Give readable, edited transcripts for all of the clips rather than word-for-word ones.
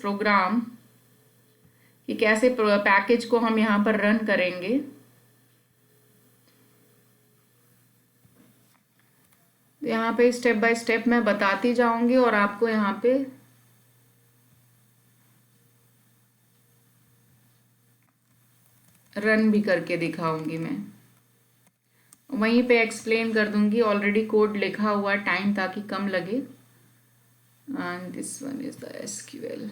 Programme कि कैसे package को हम यहाँ पर रन करेंगे। यहाँ पे स्टेप बाय स्टेप मैं बताती जाऊंगी और आपको यहाँ पे रन भी करके दिखाऊंगी। मैं वहीं पे एक्सप्लेन कर दूंगी, ऑलरेडी कोड लिखा हुआ, टाइम ताकि कम लगे। And this one is the SQL।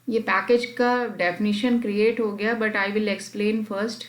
ये पैकेज का डेफिनेशन क्रिएट हो गया, but I will explain first.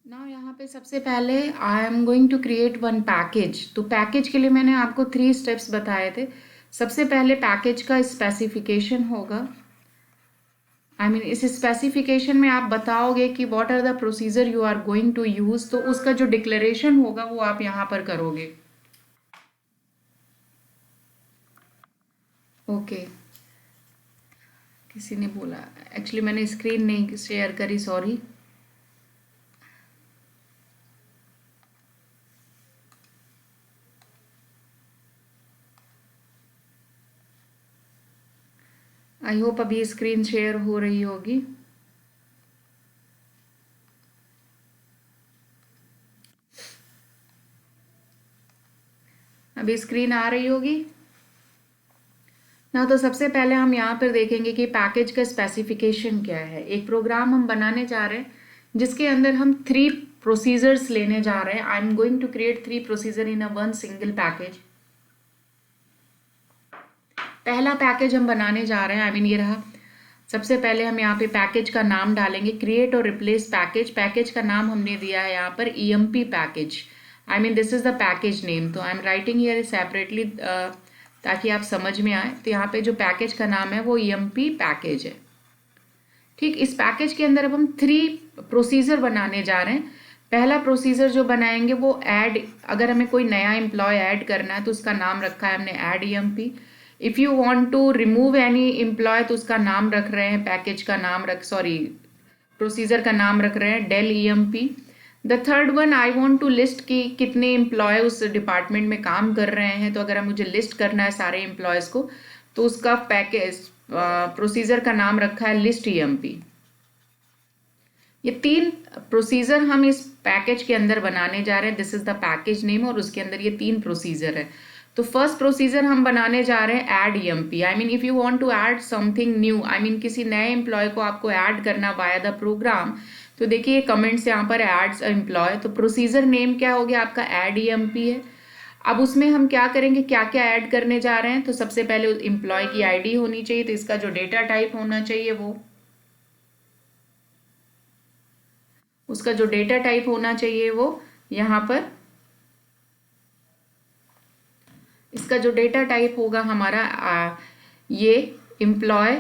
ना यहाँ पे सबसे पहले I am going to create one package. तो पैकेज के लिए मैंने आपको 3 स्टेप्स बताए थे। सबसे पहले पैकेज का स्पेसिफिकेशन होगा। इस स्पेसिफिकेशन में आप बताओगे कि what are the procedure you are going to use. तो उसका जो डिक्लेरेशन होगा वो आप यहाँ पर करोगे। ओके, किसी ने बोला, एक्चुअली मैंने स्क्रीन नहीं शेयर करी, सॉरी। आई होप अभी स्क्रीन शेयर हो रही होगी। अभी स्क्रीन आ रही होगी ना। तो सबसे पहले हम यहाँ पर देखेंगे कि पैकेज का स्पेसिफिकेशन क्या है। एक प्रोग्राम हम बनाने जा रहे हैं जिसके अंदर हम 3 प्रोसीजर्स लेने जा रहे हैं। I am going to create 3 procedure in a one single package. पहला पैकेज हम बनाने जा रहे हैं, ये रहा। सबसे पहले हम यहाँ पे पैकेज का नाम डालेंगे, क्रिएट और रिप्लेस पैकेज। पैकेज का नाम हमने दिया है यहाँ पर EMP package. This is the package name. तो I am writing here separately ताकि आप समझ में आए। तो यहाँ पे जो पैकेज का नाम है वो EMP पैकेज है। ठीक, इस पैकेज के अंदर अब हम 3 प्रोसीजर बनाने जा रहे हैं। पहला प्रोसीजर जो बनाएंगे वो ऐड, अगर हमें कोई नया एम्प्लॉय ऐड करना है तो उसका नाम रखा है हमने add EMP। If you want to remove any employee तो उसका नाम रख रहे हैं, पैकेज का नाम प्रोसीजर का नाम रख रहे हैं del EMP। The third one, I want to list कि कितने एम्प्लॉय उस डिपार्टमेंट में काम कर रहे हैं। तो अगर मुझे लिस्ट करना है सारे एम्प्लॉयज़ को तो उसका पैकेज प्रोसीजर का नाम रखा है लिस्ट EMP। ये 3 प्रोसीजर हम इस पैकेज के अंदर बनाने जा रहे हैं। This is the package name और उसके अंदर ये 3 प्रोसीजर है। तो फर्स्ट प्रोसीजर हम बनाने जा रहे हैं add EMP। If you want to add something new, किसी नए एम्प्लॉय को आपको ऐड करना वाया द प्रोग्राम, तो देखिए कमेंट्स यहाँ पर एड्स एम्प्लॉय। तो प्रोसीजर नेम क्या हो गया आपका ऐड EMP है। अब उसमें हम क्या करेंगे, क्या क्या ऐड करने जा रहे हैं। तो सबसे पहले एम्प्लॉय की ID होनी चाहिए। तो इसका जो डेटा टाइप होना चाहिए वो, उसका जो डेटा टाइप होना चाहिए वो यहाँ पर, इसका जो डेटा टाइप होगा हमारा ये एम्प्लॉय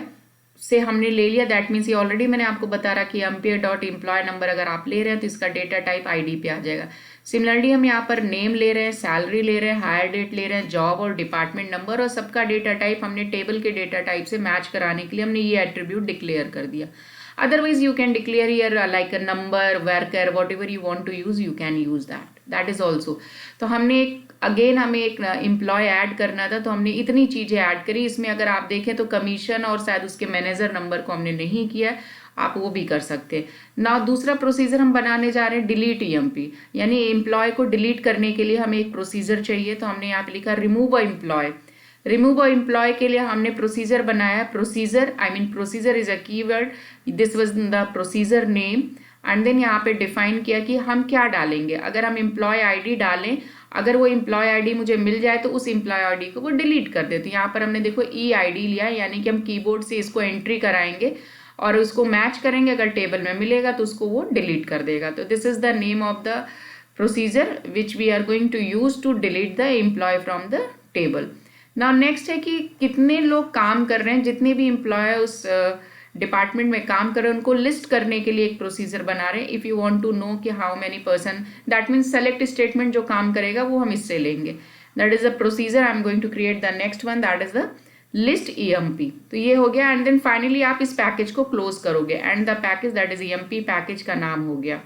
से हमने ले लिया। दैट मीन्स ये ऑलरेडी मैंने आपको बता रहा कि employee.employee नंबर अगर आप ले रहे हैं तो इसका डेटा टाइप ID पे आ जाएगा। सिमिलरली हम यहाँ पर नेम ले रहे हैं, सैलरी ले रहे हैं, हायर डेट ले रहे हैं, जॉब और डिपार्टमेंट नंबर, और सबका डेटा टाइप हमने टेबल के डेटा टाइप से मैच कराने के लिए हमने ये एट्रीब्यूट डिक्लेयर कर दिया। Otherwise you can declare here like a number, worker, whatever you want to use, you can use that is also। तो हमने हमें एक एम्प्लॉय ऐड करना था तो हमने इतनी चीज़ें ऐड करी। इसमें अगर आप देखें तो कमीशन और शायद उसके मैनेजर नंबर को हमने नहीं किया। आप वो भी कर सकते हैं ना। दूसरा प्रोसीजर हम बनाने जा रहे हैं डिलीट ईएमपी, यानी एम्प्लॉय को डिलीट करने के लिए हमें एक प्रोसीजर चाहिए। तो हमने यहाँ पे लिखा remove a employee. Remove a employee के लिए हमने प्रोसीजर बनाया। Procedure procedure is a keyword, this was the procedure name and then यहाँ पे डिफाइन किया कि हम क्या डालेंगे। अगर हम एम्प्लॉय आईडी डालें, अगर वो एम्प्लॉय आईडी मुझे मिल जाए तो उस एम्प्लॉय आईडी को वो डिलीट कर देते। यहाँ पर हमने देखो ई आईडी लिया, यानी कि हम कीबोर्ड से इसको एंट्री कराएंगे और उसको मैच करेंगे, अगर टेबल में मिलेगा तो उसको वो डिलीट कर देगा। तो this is the name of the procedure which we are going to use to delete the employ from the table. Now next है कि कितने लोग काम कर रहे हैं, जितने भी एम्प्लॉय उस डिपार्टमेंट में काम कर रहे हैं उनको लिस्ट करने के लिए एक प्रोसीजर बना रहे हैं। If you want to know कि how many person, that means select statement जो काम करेगा वो हम इससे लेंगे। That is the procedure. I am going to create the next one, that is the list EMP. तो ये हो गया एंड देन फाइनली आप इस पैकेज को क्लोज करोगे and the package that is EMP package का नाम हो गया।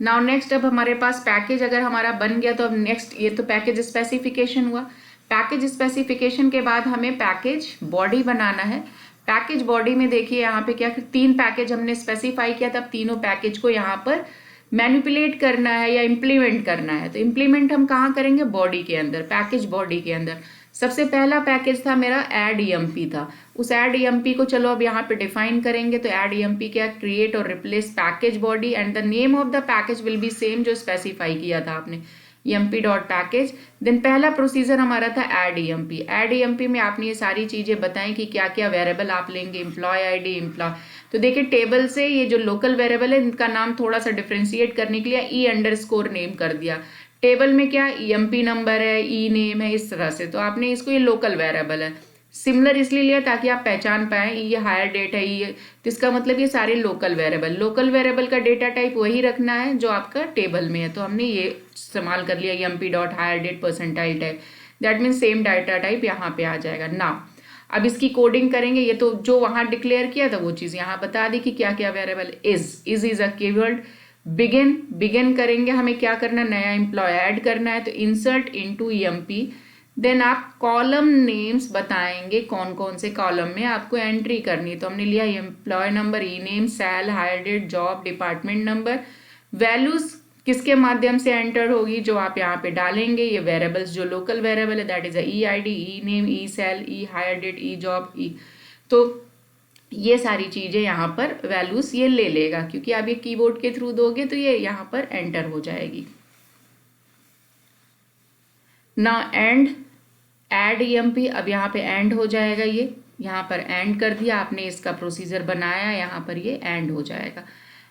नाउ नेक्स्ट, अब हमारे पास पैकेज अगर हमारा बन गया तो अब नेक्स्ट, ये तो पैकेज स्पेसिफिकेशन हुआ। पैकेज स्पेसिफिकेशन के बाद हमें पैकेज बॉडी बनाना है। पैकेज बॉडी में देखिए यहाँ पे क्या, 3 पैकेज हमने स्पेसिफाई किया था। अब तीनों पैकेज को यहाँ पर मैनिपुलेट करना है या इम्प्लीमेंट करना है। तो इम्प्लीमेंट हम कहाँ करेंगे, बॉडी के अंदर, पैकेज बॉडी के अंदर। सबसे पहला पैकेज था मेरा ऐड ईएमपी था। उस ऐड ईएमपी को चलो अब यहाँ पे डिफाइन करेंगे। तो ऐड ईएमपी क्या, क्रिएट और replace package body and the name of the package will be same जो स्पेसिफाई किया था आपने, emp.package। देन पहला प्रोसीजर हमारा था ऐड ईएमपी। ऐड ईएमपी में आपने ये सारी चीजें बताएं कि क्या क्या वेरिएबल आप लेंगे, एम्प्लॉय आईडी, एम्प्लॉय। तो देखिए टेबल से ये जो लोकल वेरिएबल है इनका नाम थोड़ा सा डिफ्रेंशिएट करने के लिए ई_ नेम कर दिया। टेबल में क्या ईएमपी नंबर है, ई नेम है, इस तरह से। तो आपने इसको, ये लोकल वेरिएबल है, सिमिलर इसलिए लिया ताकि आप पहचान पाएं ये हायर डेट है ये, तो इसका मतलब ये सारे लोकल वेरिएबल का डेटा टाइप वही रखना है जो आपका टेबल में है। तो हमने ये इस्तेमाल कर लिया emp.hiredate percentile type, that means same data type यहाँ पे आ जाएगा ना। अब इसकी कोडिंग करेंगे, ये तो जो वहां डिक्लेयर किया था वो चीज यहाँ बता दी कि क्या क्या variable. Is a keyword. Begin करेंगे, हमें क्या करना है, नया एम्प्लॉय ऐड करना है। तो इंसर्ट इनटू ईएमपी। देन आप कॉलम नेम्स बताएंगे कौन कौन से कॉलम में आपको एंट्री करनी है। तो हमने लिया employ number, E name, sal, hire date, job, department number. Values किसके माध्यम से एंटर होगी, जो आप यहाँ पे डालेंगे, ये वेरिएबल्स जो लोकल वेरिएबल है that is E ID, E name, E sal, E hire date, E job, E. तो ये सारी चीजें यहाँ पर वैल्यूज ये ले लेगा, क्योंकि आप ये कीबोर्ड के थ्रू दोगे तो ये यहाँ पर एंटर हो जाएगी ना। एंड ऐड ईएमपी, अब यहाँ पे एंड हो जाएगा, ये यहाँ पर एंड कर दिया आपने, इसका प्रोसीजर बनाया, यहाँ पर ये एंड हो जाएगा।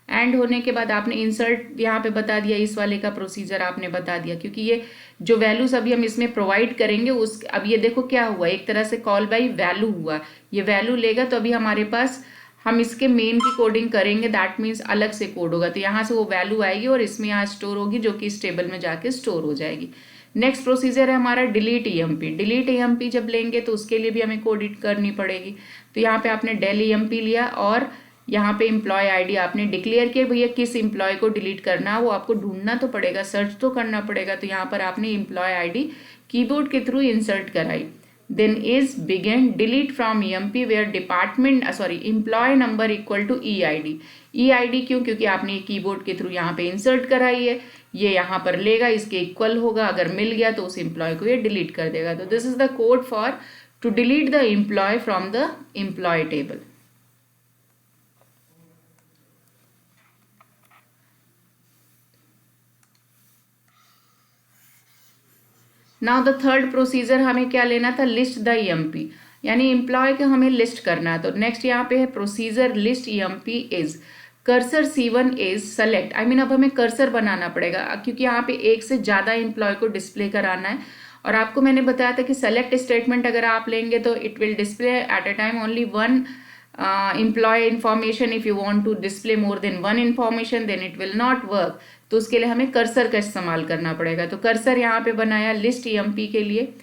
एंड होने के बाद आपने इंसर्ट यहाँ पे बता दिया, इस वाले का प्रोसीजर आपने बता दिया, क्योंकि ये जो वैल्यूज अभी हम इसमें प्रोवाइड करेंगे उस, अब ये देखो क्या हुआ, एक तरह से कॉल बाई वैल्यू हुआ। ये वैल्यू लेगा तो अभी हमारे पास, हम इसके मेन की कोडिंग करेंगे, दैट मीन्स अलग से कोड होगा। तो यहाँ से वो वैल्यू आएगी और इसमें यहाँ स्टोर होगी, जो कि इस टेबल में जाके स्टोर हो जाएगी। नेक्स्ट प्रोसीजर है हमारा डिलीट ईएमपी। डिलीट ईएमपी जब लेंगे तो उसके लिए भी हमें कोड करनी पड़ेगी। तो यहाँ पे आपने डेल ईएमपी लिया और यहाँ पे एम्प्लॉय आईडी आपने डिक्लेयर किया, भैया किस एम्प्लॉय को डिलीट करना है, वो आपको ढूंढना तो पड़ेगा, सर्च तो करना पड़ेगा। तो यहाँ पर आपने एम्प्लॉय आईडी कीबोर्ड के थ्रू इंसर्ट कराई। Then is begin delete from EMP where department employee number equal to E ID. E ID क्यों, क्योंकि आपने कीबोर्ड के थ्रू यहाँ पे इंसर्ट कराई है, ये यहाँ पर लेगा, इसके इक्वल होगा, अगर मिल गया तो उस एम्प्लॉय को ये डिलीट कर देगा। तो this is the code for to delete the employ from the employ table. Now the third procedure हमें क्या लेना था, लिस्ट द ईएमपी, यानी एम्प्लॉय को हमें लिस्ट करना है। तो नेक्स्ट यहाँ पे है procedure list EMP is cursor C1 is select. अब हमें कर्सर बनाना पड़ेगा, क्योंकि यहाँ पे एक से ज़्यादा एम्प्लॉय को डिस्प्ले कराना है। और आपको मैंने बताया था कि सेलेक्ट स्टेटमेंट अगर आप लेंगे तो it will display at a time only one employ information. If you want to display more than one information then it will not work. तो उसके लिए हमें कर्सर का इस्तेमाल करना पड़ेगा। तो कर्सर यहाँ पे बनाया लिस्ट ईएमपी के लिए।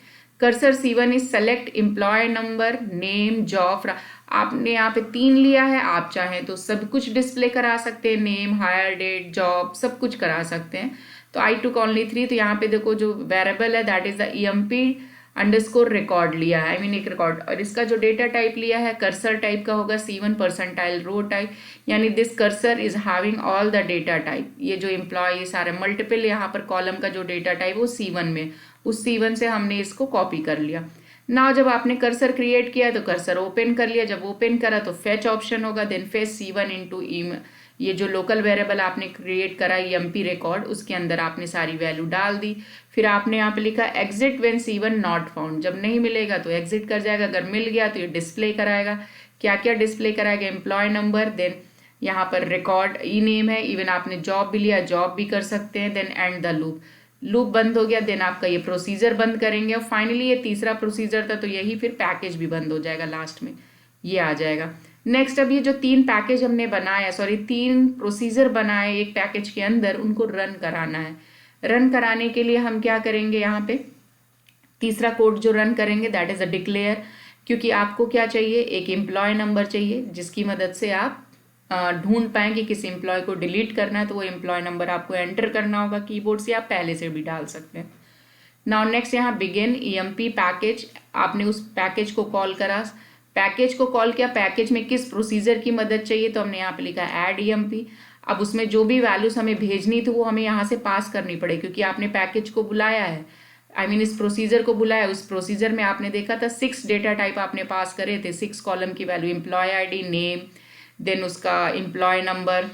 Cursor C1 is select employ number, name, job. आपने यहाँ पे 3 लिया है, आप चाहें तो सब कुछ डिस्प्ले करा सकते हैं, नेम, हायर डेट, जॉब, सब कुछ करा सकते हैं। तो आई टूक ओनली 3। तो यहाँ पे देखो जो वेरिएबल है that is the EMP underscore record लिया है, एक रिकॉर्ड, और इसका जो डेटा टाइप लिया है कर्सर टाइप का होगा, C1 परसेंटाइल रो टाइप, यानी this cursor is having all the data type. ये जो एम्प्लॉय सारे मल्टीपल यहाँ पर कॉलम का जो डेटा टाइप वो C1 में, उस C1 से हमने इसको कॉपी कर लिया। ना जब आपने कर्सर क्रिएट किया तो कर्सर ओपन कर लिया, जब ओपन करा तो फेच ऑप्शन होगा, देन फेच C1 इंटू ये जो लोकल वेरिएबल आपने क्रिएट करा EMP रिकॉर्ड, उसके अंदर आपने सारी वैल्यू डाल दी। फिर आपने यहाँ पे लिखा exit when C1 not found, जब नहीं मिलेगा तो एग्जिट कर जाएगा, अगर मिल गया तो ये डिस्प्ले कराएगा। क्या क्या डिस्प्ले कराएगा? एम्प्लॉय नंबर, देन यहाँ पर रिकॉर्ड ई नेम है, इवन आपने जॉब भी लिया जॉब भी कर सकते हैं, then end the loop, loop बंद हो गया, देन आपका ये प्रोसीजर बंद करेंगे, और फाइनली ये तीसरा प्रोसीजर था तो यही फिर पैकेज भी बंद हो जाएगा, लास्ट में ये आ जाएगा। नेक्स्ट, अब ये जो 3 पैकेज हमने बनाया, 3 प्रोसीजर बनाए एक पैकेज के अंदर, उनको रन कराना है। रन कराने के लिए हम क्या करेंगे, यहाँ पे तीसरा कोड जो रन करेंगे दैट इज अ डिक्लेयर, क्योंकि आपको क्या चाहिए, एक एम्प्लॉय नंबर चाहिए जिसकी मदद से आप ढूंढ पाएं कि किस एम्प्लॉय को डिलीट करना है, तो वो एम्प्लॉय नंबर आपको एंटर करना होगा कीबोर्ड से, आप पहले से भी डाल सकते हैं। नाउ नेक्स्ट, यहाँ बिगिन EMP पैकेज, आपने उस पैकेज को कॉल करा, पैकेज को कॉल किया, पैकेज में किस प्रोसीजर की मदद चाहिए तो हमने यहाँ पे लिखा ऐड EMP। अब उसमें जो भी वैल्यूज हमें भेजनी थी वो हमें यहाँ से पास करनी पड़े, क्योंकि आपने पैकेज को बुलाया है, इस प्रोसीजर को बुलाया, उस प्रोसीजर में आपने देखा था 6 डेटा टाइप आपने पास करे थे, 6 कॉलम की value, employ ID, name, then उसका एम्प्लॉय नंबर,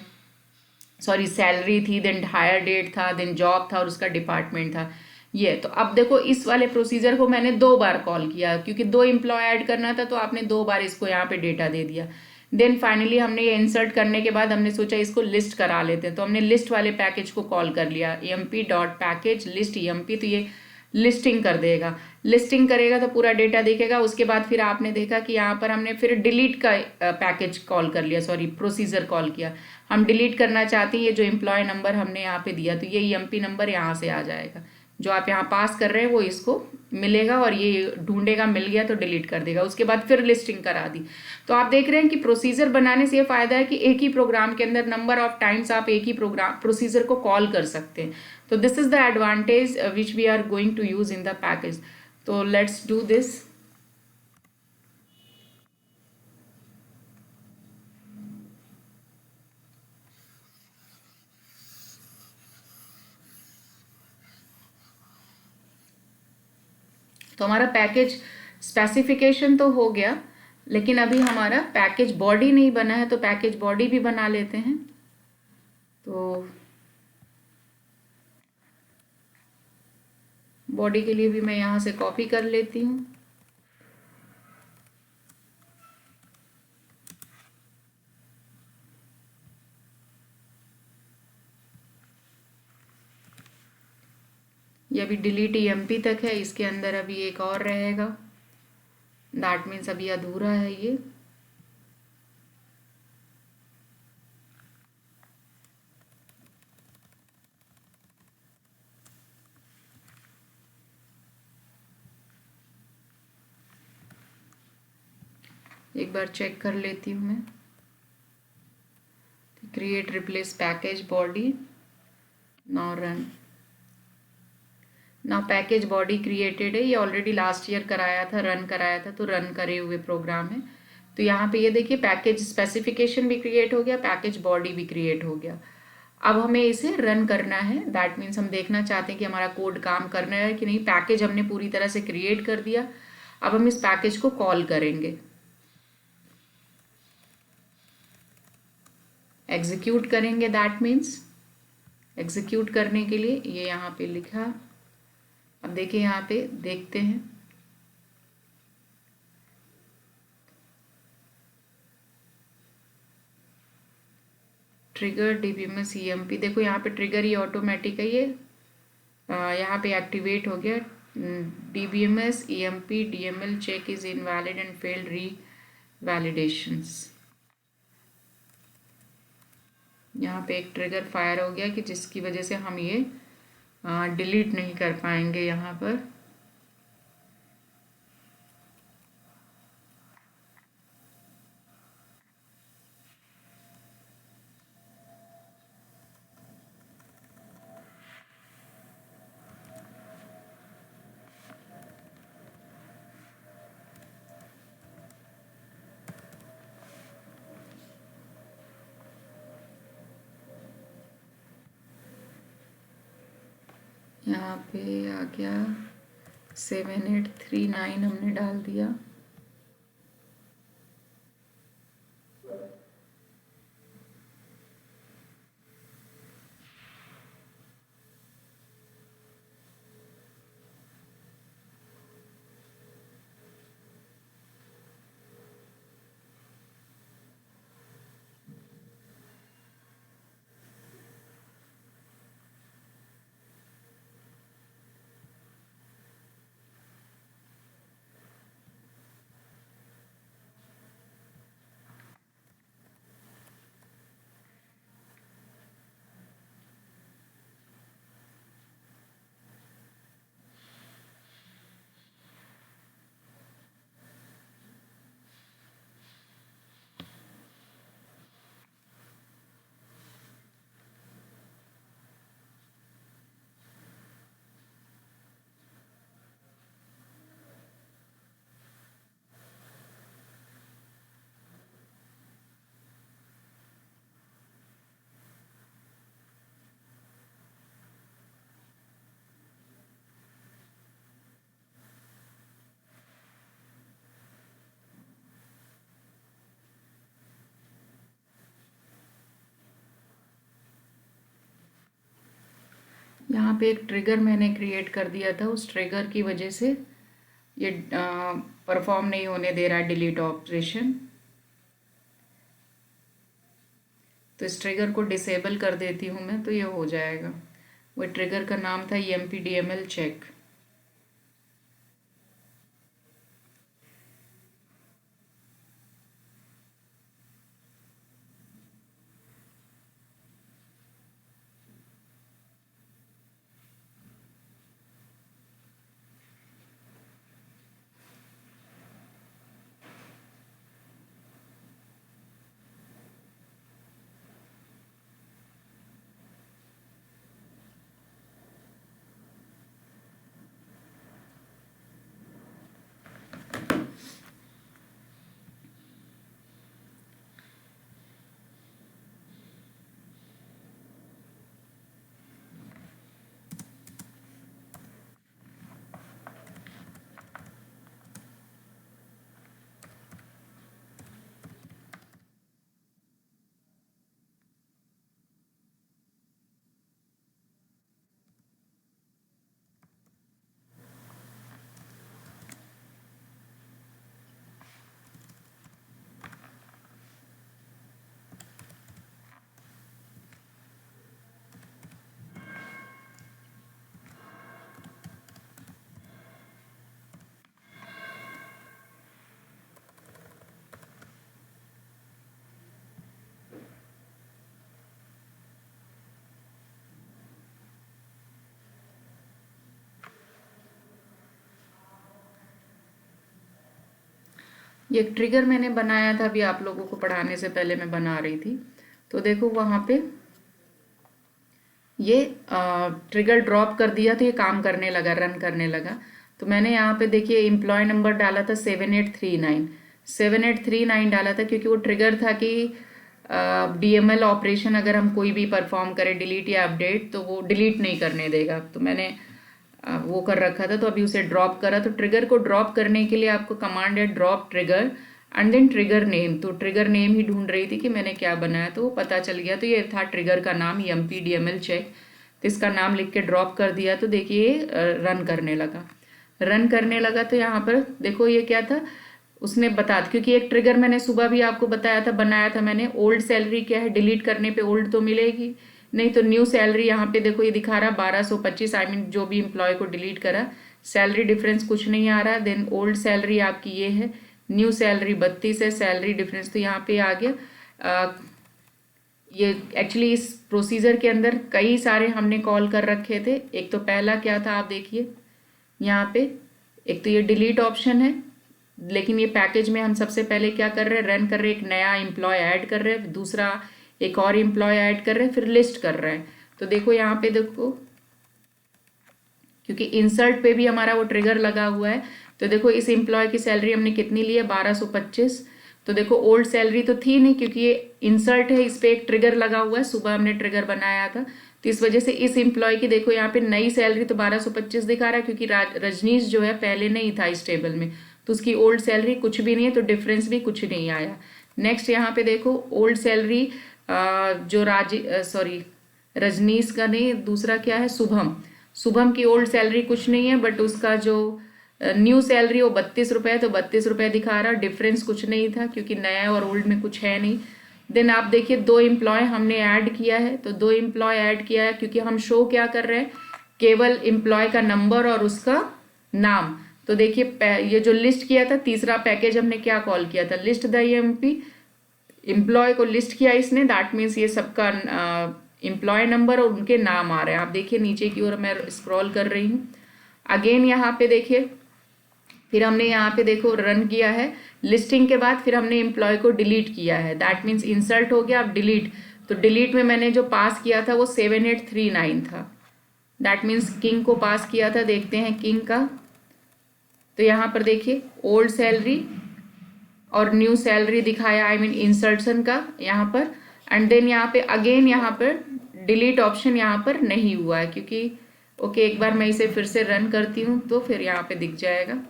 सैलरी थी, देन हायर डेट था, देन जॉब था और उसका डिपार्टमेंट था। ये तो अब देखो इस वाले प्रोसीजर को मैंने 2 बार कॉल किया, क्योंकि 2 एम्प्लॉय ऐड करना था तो आपने 2 बार इसको यहाँ पे डेटा दे दिया। देन फाइनली हमने ये इंसर्ट करने के बाद हमने सोचा इसको लिस्ट करा लेते हैं, तो हमने लिस्ट वाले पैकेज को कॉल कर लिया, emp.package list EMP, तो ये लिस्टिंग कर देगा, लिस्टिंग करेगा तो पूरा डेटा दिखेगा। उसके बाद फिर आपने देखा कि यहाँ पर हमने फिर डिलीट का पैकेज कॉल कर लिया, प्रोसीजर कॉल किया, हम डिलीट करना चाहते हैं ये जो एम्प्लॉय नंबर हमने यहाँ पे दिया, तो ये EMP नंबर यहाँ से आ जाएगा, जो आप यहाँ पास कर रहे हैं वो इसको मिलेगा और ये ढूंढेगा, मिल गया तो डिलीट कर देगा। उसके बाद फिर लिस्टिंग करा दी। तो आप देख रहे हैं कि प्रोसीजर बनाने से ये फायदा है कि एक ही प्रोग्राम के अंदर नंबर ऑफ टाइम्स आप एक ही प्रोसीजर को कॉल कर सकते हैं। तो this is the advantage which we are going to use in the package. तो लेट्स डू दिस। तो हमारा पैकेज स्पेसिफिकेशन तो हो गया, लेकिन अभी हमारा पैकेज बॉडी नहीं बना है, तो पैकेज बॉडी भी बना लेते हैं। तो बॉडी के लिए भी मैं यहाँ से कॉपी कर लेती हूँ। ये अभी डिलीट EMP तक है, इसके अंदर अभी एक और रहेगा, दैट मीन्स अभी अधूरा है ये। एक बार चेक कर लेती हूँ मैं, create replace package body, now run. ना पैकेज बॉडी क्रिएटेड है, ये ऑलरेडी लास्ट ईयर कराया था, रन कराया था, तो रन करे हुए प्रोग्राम है। तो यहाँ पे ये देखिए पैकेज स्पेसिफिकेशन भी क्रिएट हो गया, पैकेज बॉडी भी क्रिएट हो गया। अब हमें इसे रन करना है, दैट मीन्स हम देखना चाहते हैं कि हमारा कोड काम करना है कि नहीं। पैकेज हमने पूरी तरह से क्रिएट कर दिया, अब हम इस पैकेज को कॉल करेंगे, एग्जीक्यूट करेंगे। दैट मीन्स एग्जीक्यूट करने के लिए ये यहाँ पे लिखा, अब देखिए यहाँ पे देखते हैं, ट्रिगर DBMS EMP, देखो यहाँ पे ट्रिगर ही ऑटोमेटिक है, ये यहाँ पे एक्टिवेट हो गया। DBMS EMP DML check is invalid and failed revalidations. यहाँ पे एक ट्रिगर फायर हो गया कि जिसकी वजह से हम ये डिलीट नहीं कर पाएंगे यहाँ पर। यहाँ पे आ गया 7839 हमने डाल दिया। यहाँ पे एक ट्रिगर मैंने क्रिएट कर दिया था, उस ट्रिगर की वजह से ये परफॉर्म नहीं होने दे रहा है डिलीट ऑपरेशन। तो इस ट्रिगर को डिसेबल कर देती हूँ मैं, तो ये हो जाएगा। वो ट्रिगर का नाम था EMP-DML चेक। ये एक ट्रिगर मैंने बनाया था, अभी आप लोगों को पढ़ाने से पहले मैं बना रही थी। तो देखो वहाँ पे ये ट्रिगर ड्रॉप कर दिया, तो ये काम करने लगा, रन करने लगा। तो मैंने यहाँ पे देखिए एम्प्लॉय नंबर डाला था 7839 डाला था, क्योंकि वो ट्रिगर था कि DML ऑपरेशन अगर हम कोई भी परफॉर्म करें, डिलीट या अपडेट, तो वो डिलीट नहीं करने देगा। तो मैंने वो कर रखा था, तो अभी उसे ड्रॉप करा। तो ट्रिगर को ड्रॉप करने के लिए आपको कमांड है drop trigger and then trigger name. तो ट्रिगर नेम ही ढूंढ रही थी कि मैंने क्या बनाया, तो वो पता चल गया। तो ये था ट्रिगर का नाम EMP-DML चेक। तो इसका नाम लिख के ड्रॉप कर दिया, तो देखिए रन करने लगा। रन करने लगा तो यहाँ पर देखो ये क्या था, उसने बता, क्योंकि एक ट्रिगर मैंने सुबह भी आपको बताया था, बनाया था मैंने। ओल्ड सैलरी क्या है, डिलीट करने पे ओल्ड तो मिलेगी नहीं, तो न्यू सैलरी यहाँ पे देखो ये दिखा रहा 1225, आई मीन जो भी एम्प्लॉय को डिलीट करा, सैलरी डिफरेंस कुछ नहीं आ रहा। देन ओल्ड सैलरी आपकी ये है, न्यू सैलरी 32 है, सैलरी डिफरेंस तो यहाँ पे आ गया। ये एक्चुअली इस प्रोसीजर के अंदर कई सारे हमने कॉल कर रखे थे। एक तो पहला क्या था, आप देखिए यहाँ पे, एक तो ये डिलीट ऑप्शन है, लेकिन ये पैकेज में हम सबसे पहले क्या कर रहे हैं, रन कर रहे हैं, एक नया एम्प्लॉय ऐड कर रहे हैं, दूसरा एक और एम्प्लॉय ऐड कर रहे हैं, फिर लिस्ट कर रहे हैं। तो देखो यहाँ पे देखो, क्योंकि इंसर्ट पे भी हमारा वो ट्रिगर लगा हुआ है, तो देखो इस एम्प्लॉय की सैलरी हमने कितनी ली है, 1225। तो देखो ओल्ड सैलरी तो थी नहीं, क्योंकि ये इंसर्ट है, इस पे एक ट्रिगर लगा हुआ है, सुबह हमने ट्रिगर बनाया था। तो इस वजह से इस एम्प्लॉय की देखो यहाँ पे नई सैलरी तो 1225 दिखा रहा है, क्योंकि रजनीश जो है पहले नहीं था इस टेबल में, तो उसकी ओल्ड सैलरी कुछ भी नहीं है, तो डिफरेंस भी कुछ नहीं आया। नेक्स्ट यहाँ पे देखो ओल्ड सैलरी जो रजनीश का नहीं, दूसरा क्या है, शुभम की ओल्ड सैलरी कुछ नहीं है, बट उसका जो न्यू सैलरी वो 32 रुपये है, तो 32 रुपये दिखा रहा, डिफरेंस कुछ नहीं था क्योंकि नया और ओल्ड में कुछ है नहीं। देन आप देखिए 2 एम्प्लॉय हमने ऐड किया है, तो 2 एम्प्लॉय ऐड किया है क्योंकि हम शो क्या कर रहे हैं, केवल एम्प्लॉय का नंबर और उसका नाम। तो देखिए ये जो लिस्ट किया था, तीसरा पैकेज हमने क्या कॉल किया था, लिस्ट द ईएमपी, एम्प्लॉय को लिस्ट किया इसने, दैट मीन्स ये सबका एम्प्लॉय नंबर और उनके नाम आ रहे हैं। आप देखिए नीचे की ओर मैं स्क्रॉल कर रही हूँ। अगेन यहाँ पे देखिए, फिर हमने यहाँ पे देखो रन किया है लिस्टिंग के बाद, फिर हमने एम्प्लॉय को डिलीट किया है, दैट मीन्स इंसर्ट हो गया, अब डिलीट। तो डिलीट में मैंने जो पास किया था वो 7839 था, दैट मीन्स किंग को पास किया था। देखते हैं किंग का, तो यहाँ पर देखिए ओल्ड सैलरी और न्यू सैलरी दिखाया, आई मीन इंसर्शन का यहाँ पर। एंड देन यहाँ पे अगेन यहाँ पर डिलीट ऑप्शन यहाँ पर नहीं हुआ है, क्योंकि ओके एक बार मैं इसे फिर से रन करती हूँ तो फिर यहाँ पे दिख जाएगा।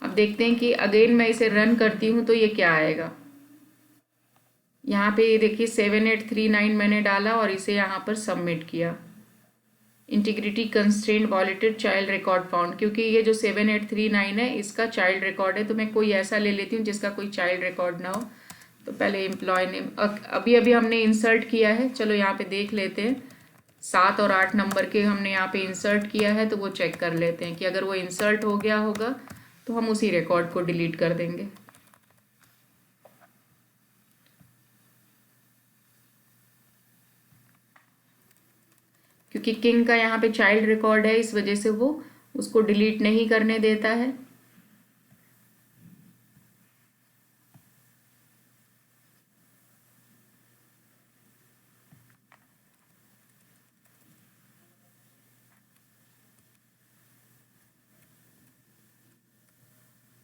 अब देखते हैं कि अगेन मैं इसे रन करती हूँ तो ये क्या आएगा। यहाँ पे ये देखिए 7839 मैंने डाला और इसे यहाँ पर सबमिट किया। Integrity constraint वॉलेटेड child record found, क्योंकि ये जो 7839 है इसका चाइल्ड रिकॉर्ड है, तो मैं कोई ऐसा ले लेती हूँ जिसका कोई चाइल्ड रिकॉर्ड ना हो। तो पहले एम्प्लॉय नेम अभी अभी हमने इंसर्ट किया है, चलो यहाँ पे देख लेते हैं। 7 और 8 नंबर के हमने यहाँ पे इंसर्ट किया है, तो वो चेक कर लेते हैं कि अगर वो इंसर्ट हो गया होगा तो हम उसी रिकॉर्ड को डिलीट कर देंगे। क्योंकि किंग का यहाँ पे चाइल्ड रिकॉर्ड है, इस वजह से वो उसको डिलीट नहीं करने देता है।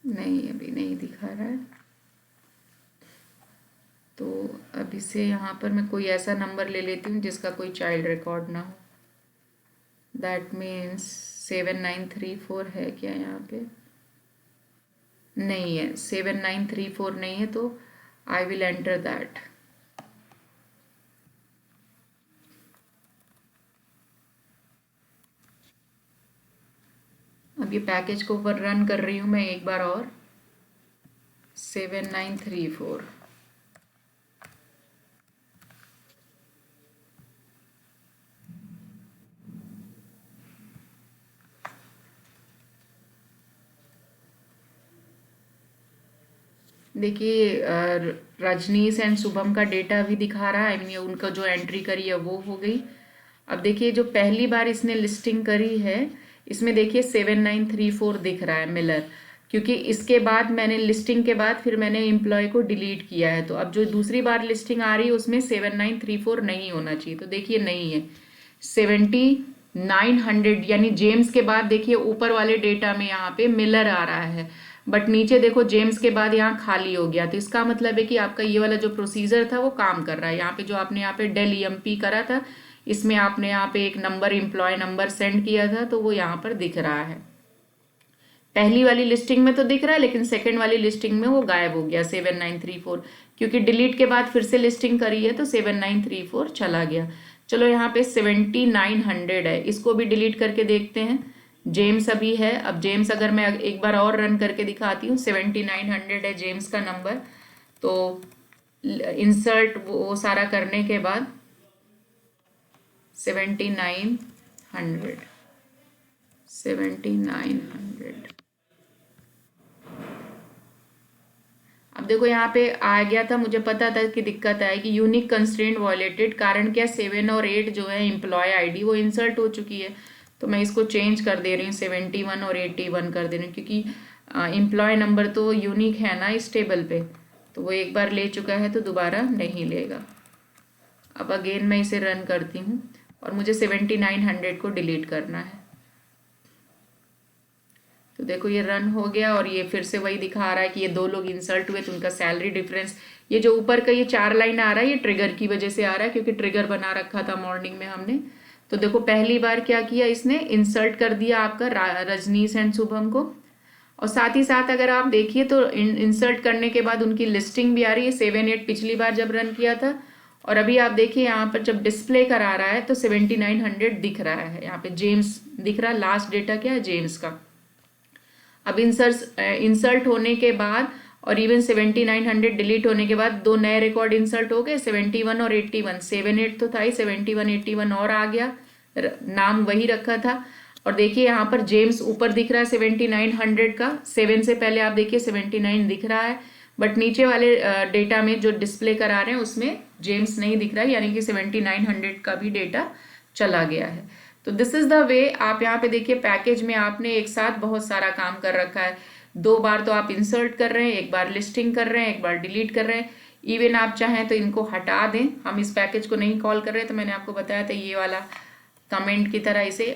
नहीं अभी नहीं दिखा रहा है, तो अब इसे यहाँ पर मैं कोई ऐसा नंबर ले लेती हूँ जिसका कोई चाइल्ड रिकॉर्ड ना हो। दैट मीन्स 7934 है क्या यहाँ पे, नहीं है 7934 नहीं है, तो आई विल एंटर दैट। अब ये पैकेज को ऊपर रन कर रही हूँ मैं एक बार और। 7934 देखिए रजनीश एंड शुभम का डेटा भी दिखा रहा है, आई मीन उनका जो एंट्री करी है वो हो गई। अब देखिए जो पहली बार इसने लिस्टिंग करी है इसमें देखिए 7934 दिख रहा है मिलर, क्योंकि इसके बाद मैंने लिस्टिंग के बाद फिर मैंने एम्प्लॉय को डिलीट किया है, तो अब जो दूसरी बार लिस्टिंग आ रही है उसमें 7934 नहीं होना चाहिए, तो देखिए नहीं है 7900, यानी जेम्स के बाद देखिए ऊपर वाले डेटा में यहाँ पे मिलर आ रहा है, बट नीचे देखो जेम्स के बाद यहाँ खाली हो गया, तो इसका मतलब है कि आपका ये वाला जो प्रोसीजर था वो काम कर रहा है। यहाँ पे जो आपने यहाँ पे डेल ईएमपी करा था, इसमें आपने यहाँ पे एक नंबर एम्प्लॉय नंबर सेंड किया था, तो वो यहाँ पर दिख रहा है। पहली वाली लिस्टिंग में तो दिख रहा है, लेकिन सेकंड वाली लिस्टिंग में वो गायब हो गया 7934, क्योंकि डिलीट के बाद फिर से लिस्टिंग करी है तो 7934 चला गया। चलो यहाँ पे 7900 है, इसको भी डिलीट करके देखते हैं। जेम्स अभी है, अब जेम्स अगर मैं एक बार और रन करके दिखाती हूँ, 7900 है जेम्स का नंबर, तो इंसर्ट वो सारा करने के बाद 7900 अब देखो यहाँ पे आ गया था, मुझे पता था कि दिक्कत आएगी, यूनिक कंस्ट्रेंट वॉयलेटेड। कारण क्या, 7 और 8 जो है एम्प्लॉय आईडी वो इंसर्ट हो चुकी है, तो मैं इसको चेंज कर दे रही हूँ, 71 और 81 कर दे रही हूँ, क्योंकि एम्प्लॉय नंबर तो यूनिक है ना इस टेबल पे, तो वो एक बार ले चुका है तो दोबारा नहीं लेगा। अब अगेन मैं इसे रन करती हूँ और मुझे 7900 को डिलीट करना है, तो देखो ये रन हो गया और ये फिर से वही दिखा रहा है कि ये 2 लोग इंसल्ट हुए तो उनका सैलरी डिफरेंस, ये जो ऊपर का ये 4 लाइन आ रहा है ये ट्रिगर की वजह से आ रहा है, क्योंकि ट्रिगर बना रखा था मॉर्निंग में हमने। तो देखो पहली बार क्या किया, इसने इंसल्ट कर दिया आपका रजनीश एंड शुभम को, और साथ ही साथ अगर आप देखिए तो इंसल्ट करने के बाद उनकी लिस्टिंग भी आ रही है 7-8 पिछली बार जब रन किया था, और अभी आप देखिए यहाँ पर जब डिस्प्ले करा रहा है तो 7900 दिख रहा है, यहाँ पे जेम्स दिख रहा है, लास्ट डेटा क्या है जेम्स का। अब इंसल्ट होने के बाद और इवन 7900 डिलीट होने के बाद 2 नए रिकॉर्ड इंसल्ट हो गए, 71 और 81, 78 तो था ही, 71 81 और आ गया, नाम वही रखा था। और देखिए यहाँ पर जेम्स ऊपर दिख रहा है 7900 का, 7 से पहले आप देखिए 79 दिख रहा है, बट नीचे वाले डेटा में जो डिस्प्ले करा रहे हैं उसमें जेम्स नहीं दिख रहा है, यानी कि 7900 का भी डेटा चला गया है। तो दिस इज द वे, आप यहाँ पे देखिए पैकेज में आपने एक साथ बहुत सारा काम कर रखा है, 2 बार तो आप इंसर्ट कर रहे हैं, 1 बार लिस्टिंग कर रहे हैं, 1 बार डिलीट कर रहे हैं, इवन आप चाहें तो इनको हटा दें, हम इस पैकेज को नहीं कॉल कर रहे तो मैंने आपको बताया था ये वाला कमेंट की तरह इसे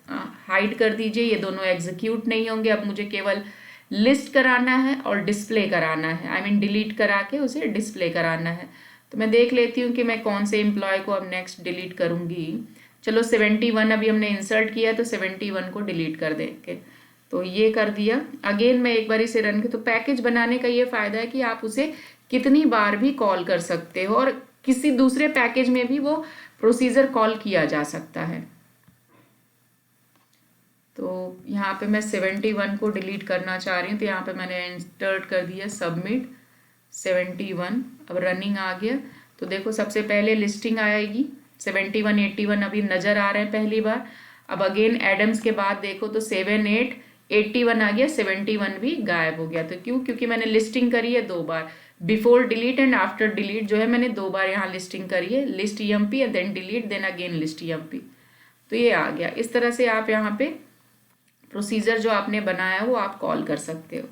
हाइड कर दीजिए, ये दोनों एग्जीक्यूट नहीं होंगे, अब मुझे केवल लिस्ट कराना है और डिस्प्ले कराना है, आई मीन डिलीट करा के उसे डिस्प्ले कराना है। तो मैं देख लेती हूँ कि मैं कौन से एम्प्लॉय को अब नेक्स्ट डिलीट करूँगी। चलो 71 अभी हमने इंसर्ट किया तो 71 को डिलीट कर देंगे, तो ये कर दिया। अगेन मैं एक बार इसे रन कर, तो पैकेज बनाने का ये फ़ायदा है कि आप उसे कितनी बार भी कॉल कर सकते हो और किसी दूसरे पैकेज में भी वो प्रोसीजर कॉल किया जा सकता है। तो यहाँ पे मैं 71 को डिलीट करना चाह रही हूँ, तो यहाँ पे मैंने इंसर्ट कर दिया सबमिट 71, अब रनिंग आ गया। तो देखो सबसे पहले लिस्टिंग आएगी, 71 81 अभी नज़र आ रहे हैं पहली बार। अब अगेन एडम्स के बाद देखो तो 7 8 81 आ गया, 71 भी गायब हो गया। तो क्यों, क्योंकि मैंने लिस्टिंग करी है 2 बार, before delete and after delete जो है मैंने 2 बार यहाँ लिस्टिंग करी है, list EMP and then delete then again list EMP, तो ये आ गया। इस तरह से आप यहाँ पे प्रोसीजर जो आपने बनाया वो आप कॉल कर सकते हो।